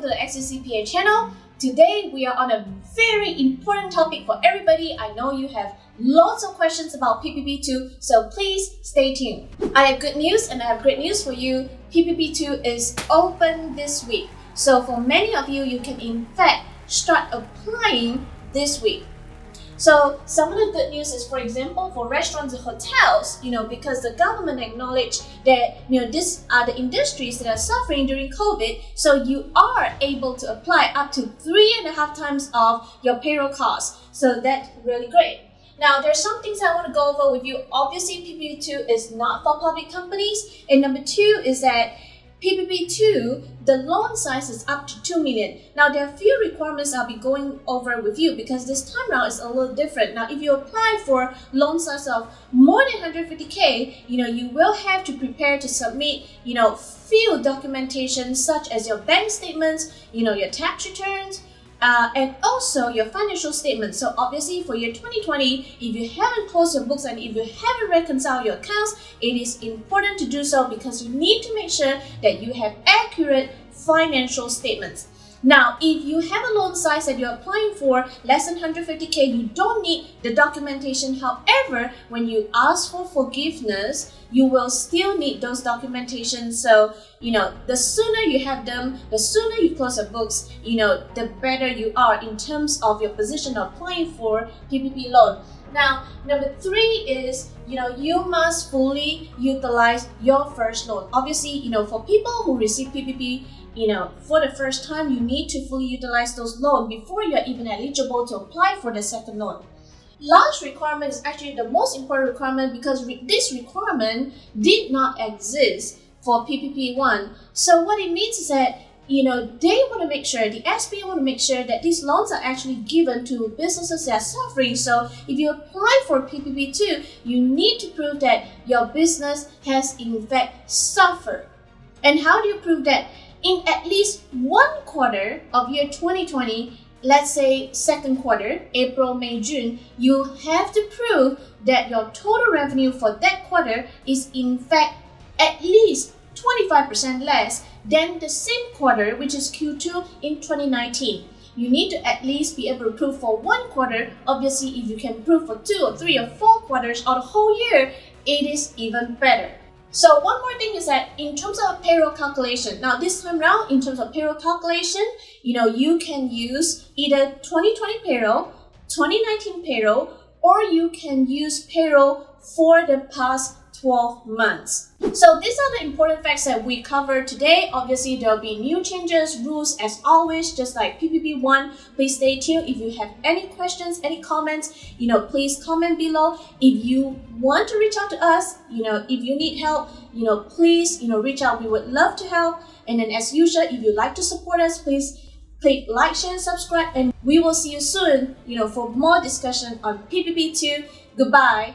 welcome to the XCCPA channel. Today we are on a very important topic for everybody. I know you have lots of questions about PPP2, so please stay tuned. I have good news and I have great news for you. PPP2 is open this week. So for many of you, you can in fact start applying this week. So some of the good news is, for example, for restaurants and hotels, because the government acknowledged that, these are the industries that are suffering during COVID. So you are able to apply up to 3.5 times of your payroll costs. So that's really great. Now, there's some things I want to go over with you. Obviously, PPP2 is not for public companies. And number two is that PPP2, the loan size is up to 2 million. Now, there are a few requirements I'll be going over with you because this time around is a little different. Now, if you apply for loan size of more than 150K, you will have to prepare to submit, few documentation such as your bank statements, your tax returns, and also your financial statements. So obviously for year 2020, if you haven't closed your books and if you haven't reconciled your accounts, it is important to do so because you need to make sure that you have accurate financial statements. Now, if you have a loan size that you're applying for less than 150K, you don't need the documentation. However, when you ask for forgiveness, you will still need those documentation. So, the sooner you have them, the sooner you close your books, the better you are in terms of your position of applying for PPP loan. Now, number three is, you must fully utilize your first loan. Obviously, for people who receive PPP, for the first time, you need to fully utilize those loans before you're even eligible to apply for the second loan. Last requirement is actually the most important requirement because this requirement did not exist for PPP1. So what it means is that, they want to make sure, the SBA want to make sure that these loans are actually given to businesses that are suffering. So if you apply for PPP2, you need to prove that your business has in fact suffered. And how do you prove that? In at least one quarter of year 2020, let's say second quarter, April, May, June, you have to prove that your total revenue for that quarter is in fact at least 25% less than the same quarter, which is Q2 in 2019. You need to at least be able to prove for one quarter. Obviously, if you can prove for 2 or 3 or 4 quarters or the whole year, it is even better. So one more thing is that in terms of payroll calculation, now this time around, in terms of payroll calculation, you can use either 2020 payroll, 2019 payroll, or you can use payroll for the past 12 months. So these are the important facts that we covered today. Obviously, there will be new changes, rules as always, just like PPP1. Please stay tuned. If you have any questions, any comments, please comment below. If you want to reach out to us, if you need help, please, reach out. We would love to help. And then as usual, if you'd like to support us, please click like, share, and subscribe. And we will see you soon, for more discussion on PPP2. Goodbye.